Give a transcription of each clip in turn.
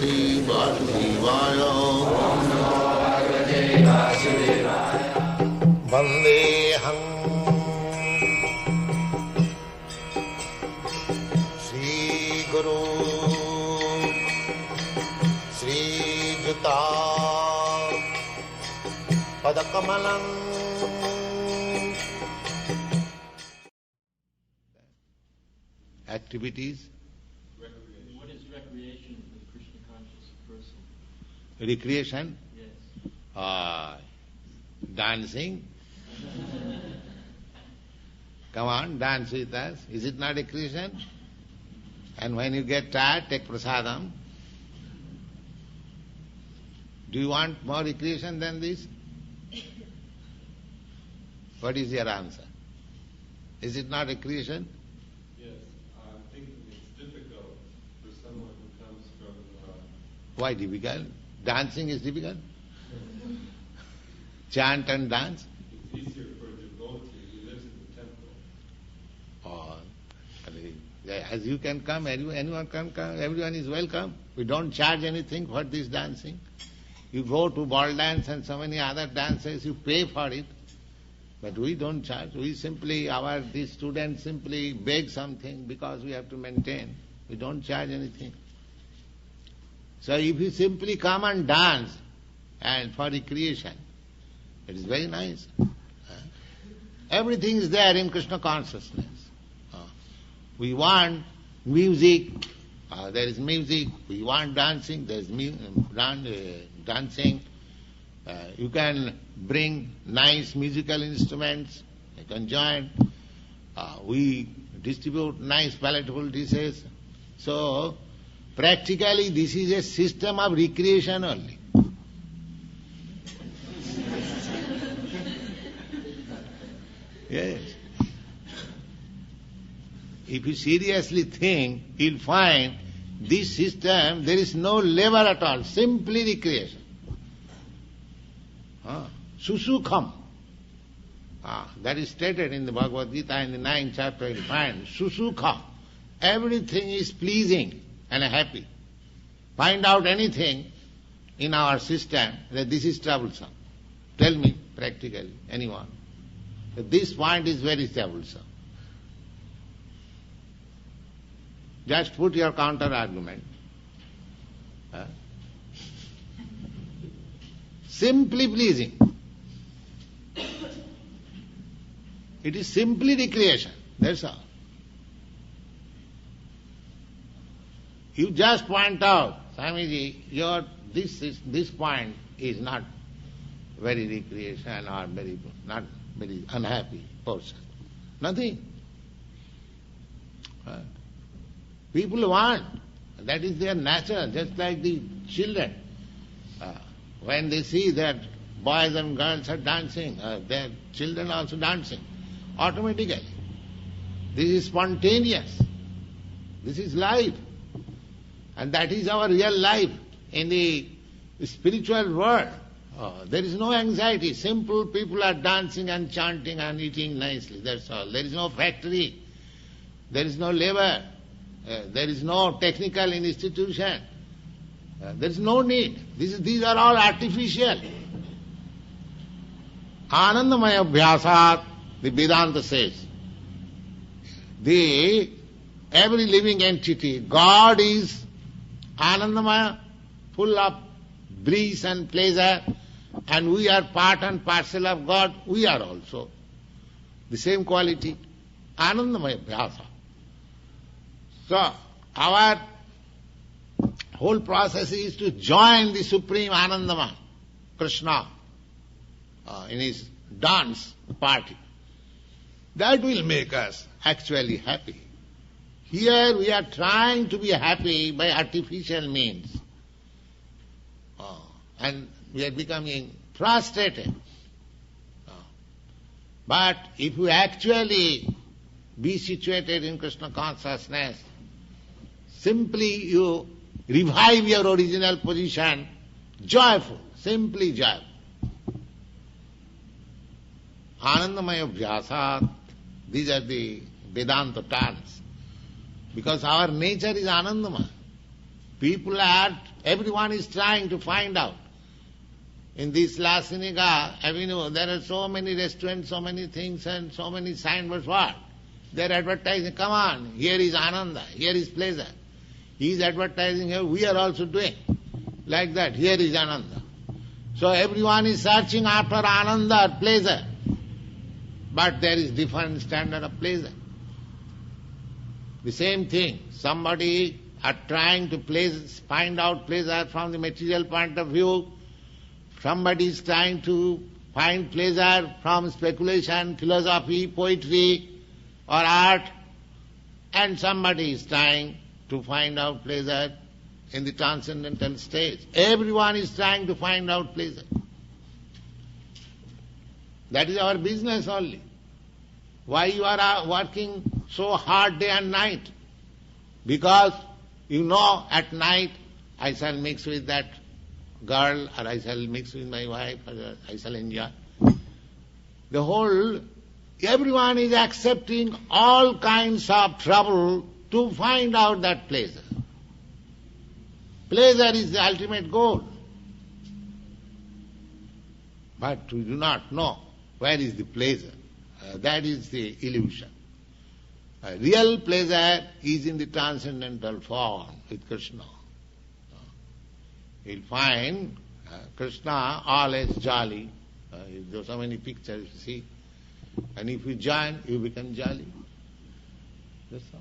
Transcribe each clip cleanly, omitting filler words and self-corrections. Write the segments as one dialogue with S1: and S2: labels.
S1: Bhagavate Vasudevaya. Vandeham Sri Guru Sri Juta Padakamalam. Activities.
S2: What is recreation for the Krishna conscious person?
S1: Recreation?
S2: Yes.
S1: Dancing. Come on, dance with us. Is it not recreation? And when you get tired, take prasadam. Do you want more recreation than this? What is your answer? Is it not recreation?
S3: Yes, I think it's difficult for someone who comes from...
S1: Why difficult? Dancing is difficult? Chant and dance?
S3: It's easier for a devotee who lives in the temple.
S1: As you can come, anyone can come, everyone is welcome. We don't charge anything for this dancing. You go to ball dance and so many other dances, you pay for it. But we don't charge. We simply, these students simply beg something because we have to maintain. We don't charge anything. So if you simply come and dance and for recreation, it is very nice. Everything is there in Krishna consciousness. We want music, there is music. We want dancing, there is dancing. You can bring nice musical instruments, you can join. We distribute nice palatable dishes. So, practically this is a system of recreation only. Yes. If you seriously think, you'll find this system, there is no labor at all, simply recreation. Susukham. That is stated in the Bhagavad Gita in the 9th chapter, you'll find Susukham. Everything is pleasing and happy. Find out anything in our system that this is troublesome. Tell me practically, anyone, that this point is very troublesome. Just put your counter argument. Simply pleasing. It is simply recreation. That's all. You just point out, Swamiji, this point is not very recreation or not very unhappy person. Nothing. People want. That is their nature, just like the children. When they see that boys and girls are dancing, their children also dancing. Automatically. This is spontaneous. This is life. And that is our real life in the spiritual world. There is no anxiety. Simple people are dancing and chanting and eating nicely. That's all. There is no factory. There is no labor. There is no technical institution. There is no need. These are all artificial. Anandamaya Abhyasat, the Vedanta says. Every living entity, God is Anandamaya, full of bliss and pleasure, and we are part and parcel of God. We are also the same quality. Anandamaya Abhyasat. So, our whole process is to join the Supreme Anandama, Krishna, in his dance party. That will make us actually happy. Here we are trying to be happy by artificial means. And we are becoming frustrated. But if you actually be situated in Krishna consciousness, simply you revive your original position, joyful, simply joyful. Anandamaya Abhyasat, these are the Vedanta terms. Because our nature is Anandamaya. Everyone is trying to find out. In this La Cienega Avenue, there are so many restaurants, so many things, and so many signboards. What? They're advertising, come on, here is Ananda, here is pleasure. He is advertising here, we are also doing. Like that, here is Ananda. So everyone is searching after Ananda, pleasure. But there is different standard of pleasure. The same thing, somebody are trying to find out pleasure from the material point of view. Somebody is trying to find pleasure from speculation, philosophy, poetry, or art. And somebody is trying to find out pleasure in the transcendental stage. Everyone is trying to find out pleasure. That is our business only. Why you are working so hard day and night? Because you know at night I shall mix with that girl, or I shall mix with my wife, or I shall enjoy. Everyone is accepting all kinds of trouble to find out that pleasure. Pleasure is the ultimate goal. But we do not know where is the pleasure. That is the illusion. Real pleasure is in the transcendental form with Krishna. You'll find Krishna always jolly. There are so many pictures you see. And if you join, you become jolly. That's all.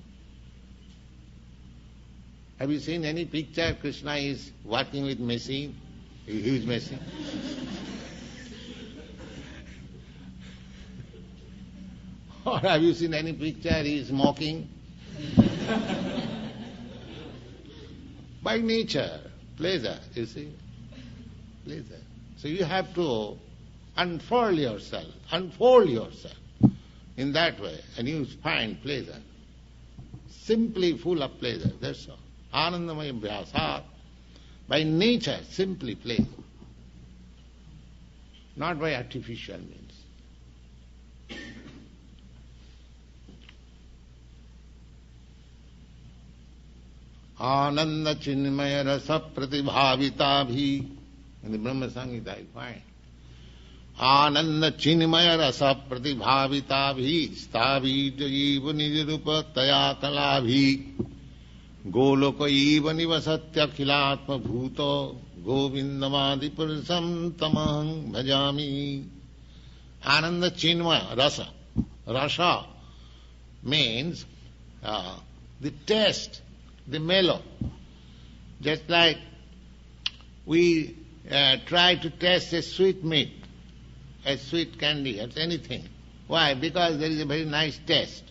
S1: Have you seen any picture Krishna is working with machine? A huge machine? Or have you seen any picture he is smoking? By nature, pleasure, you see. Pleasure. So you have to unfold yourself in that way, and you find pleasure. Simply full of pleasure, that's all. Anandamaya Vyasa, by nature, simply pleasure. Not by artificial means. Ananda Chinmaya Rasa Pratibhavita. In the Brahma Samhita I find. Ananda Chinmaya Rasa Pratibhavita Stabhi Jiva Nijarupa Taya Kalabhi Goloka Iva Nivasatya Khilatma Bhuto Govindamadi Purusham Tamahang Bhajami. Ananda Chinmaya Rasa. Rasa means the taste, the mellow. Just like we try to taste a sweet meat, a sweet candy, or anything. Why? Because there is a very nice taste.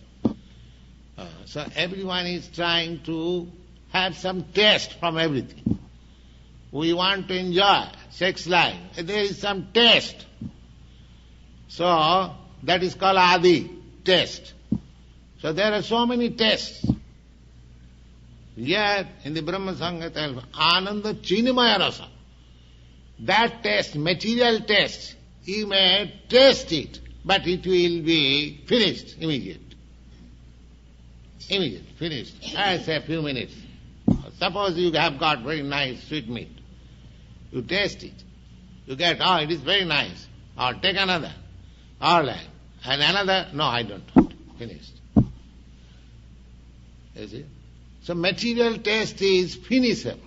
S1: So everyone is trying to have some taste from everything. We want to enjoy sex life. There is some taste. So that is called adi, taste. So there are so many tastes. Yet in the Brahma Samhita, Ananda Chinmaya Rasa. That taste, material taste, you may taste it, but it will be finished immediately. Immediately, finished. I say a few minutes. Suppose you have got very nice sweet meat. You taste it. You get, it is very nice. Or take another. Or like, and another, no, I don't want. Finished. You see? So material taste is finishable.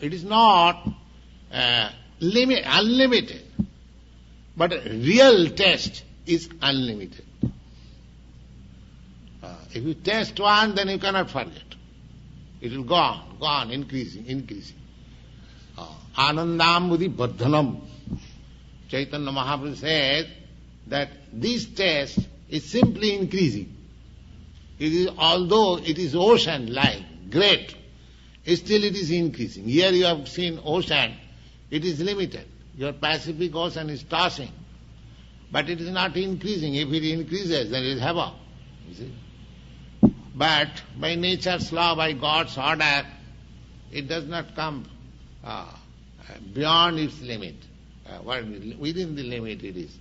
S1: It is not unlimited. But real taste is unlimited. If you taste one, then you cannot forget. It will go on, increasing. Anandamudi Baddhanam. Chaitanya Mahaprabhu says that this taste is simply increasing. It is, although it is ocean like, great, still it is increasing. Here you have seen ocean, it is limited. Your Pacific Ocean is tossing, but it is not increasing. If it increases, then it is havoc. You see? But by nature's law, by God's order, it does not come beyond its limit. Within the limit it is.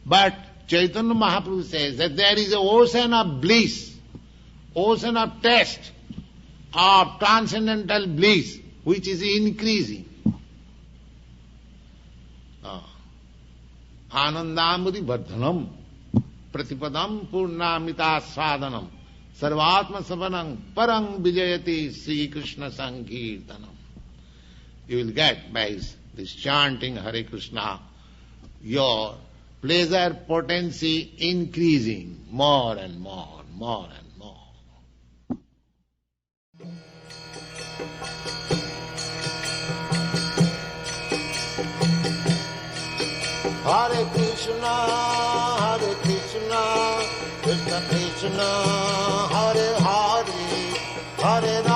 S1: But Chaitanya Mahaprabhu says that there is an ocean of bliss, ocean of taste, of transcendental bliss, which is increasing. Anandamudi vardhanam, pratipadam purnamita swadanam, sarvatma savanam parang vijayati Sri Krishna Sankirtanam. You will get by this chanting Hare Krishna, your pleasure potency increasing more and more, more and more. Hare Krishna, Krishna Krishna, Hare Hare, Hare Rama.